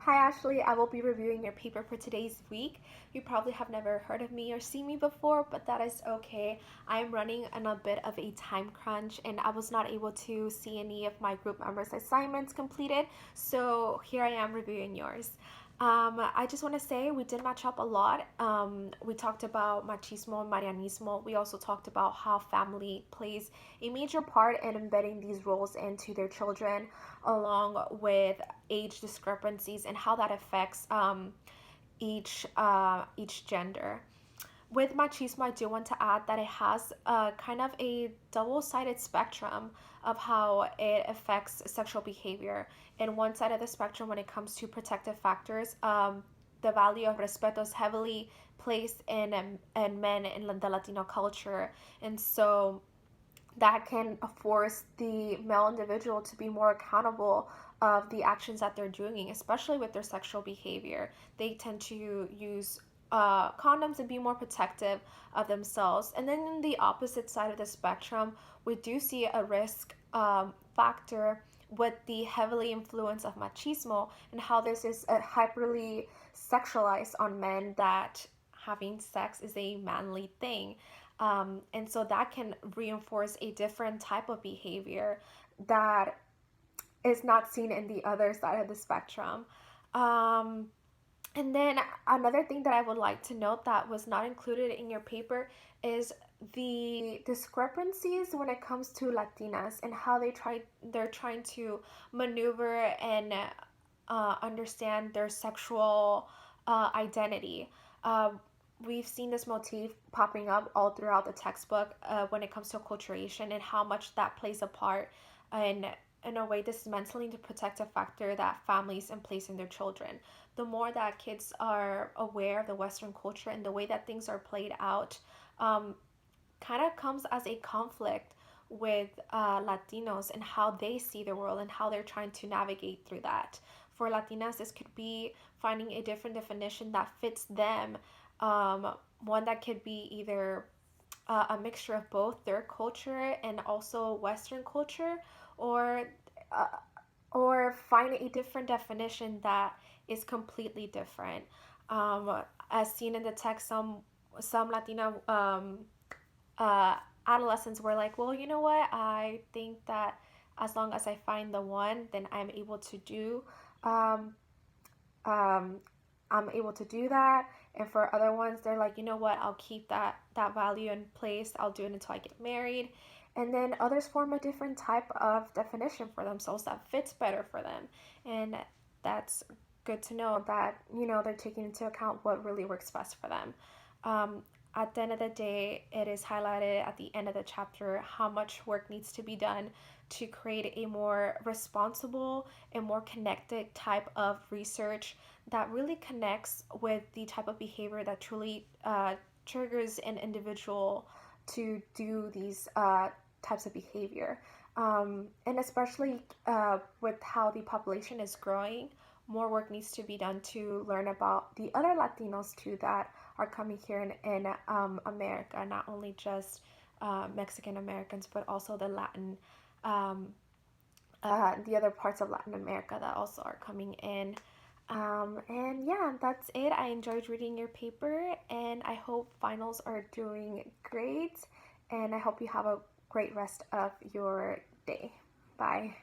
Hi Ashley, I will be reviewing your paper for today's week. You probably have never heard of me or seen me before, but that is okay. I am running on a bit of a time crunch and I was not able to see any of my group members' assignments completed, so here I am reviewing yours. I just want to say we did match up a lot. We talked about machismo and marianismo. We also talked about how family plays a major part in embedding these roles into their children, along with age discrepancies and how that affects each gender. With machismo, I do want to add that it has kind of a double-sided spectrum of how it affects sexual behavior. In one side of the spectrum, when it comes to protective factors, the value of respeto is heavily placed in men in the Latino culture, and so that can force the male individual to be more accountable of the actions that they're doing, especially with their sexual behavior. They tend to use condoms and be more protective of themselves. And then in the opposite side of the spectrum, we do see a risk factor with the heavily influence of machismo and how this is hyperly sexualized on men, that having sex is a manly thing. And so that can reinforce a different type of behavior that is not seen in the other side of the spectrum. Um, and then another thing that I would like to note that was not included in your paper is the discrepancies when it comes to Latinas and how they're trying to maneuver and understand their sexual identity. Uh, we've seen this motif popping up all throughout the textbook when it comes to acculturation and how much that plays a part in a way dismantling the protective factor that families place in their children. The more that kids are aware of the Western culture and the way that things are played out, kind of comes as a conflict with Latinos and how they see the world and how they're trying to navigate through that. For Latinas, this could be finding a different definition that fits them, one that could be either a mixture of both their culture and also Western culture, or uh, or find a different definition that is completely different. As seen in the text, some Latina uh, adolescents were like, well, you know what? I think that as long as I find the one, then um, um, I'm able to do that. And for other ones, they're like, you know what? I'll keep that value in place. I'll do it until I get married. And then others form a different type of definition for themselves that fits better for them. And that's good to know that, they're taking into account what really works best for them. Um, at the end of the day, it is highlighted at the end of the chapter how much work needs to be done to create a more responsible and more connected type of research that really connects with the type of behavior that truly triggers an individual to do these types of behavior. And especially with how the population is growing, more work needs to be done to learn about the other Latinos too that are coming here in America, not only just Mexican Americans, but also um, the other parts of Latin America that also are coming in. And yeah, that's it. I enjoyed reading your paper, and I hope finals are doing great. And I hope you have a great rest of your day. Bye.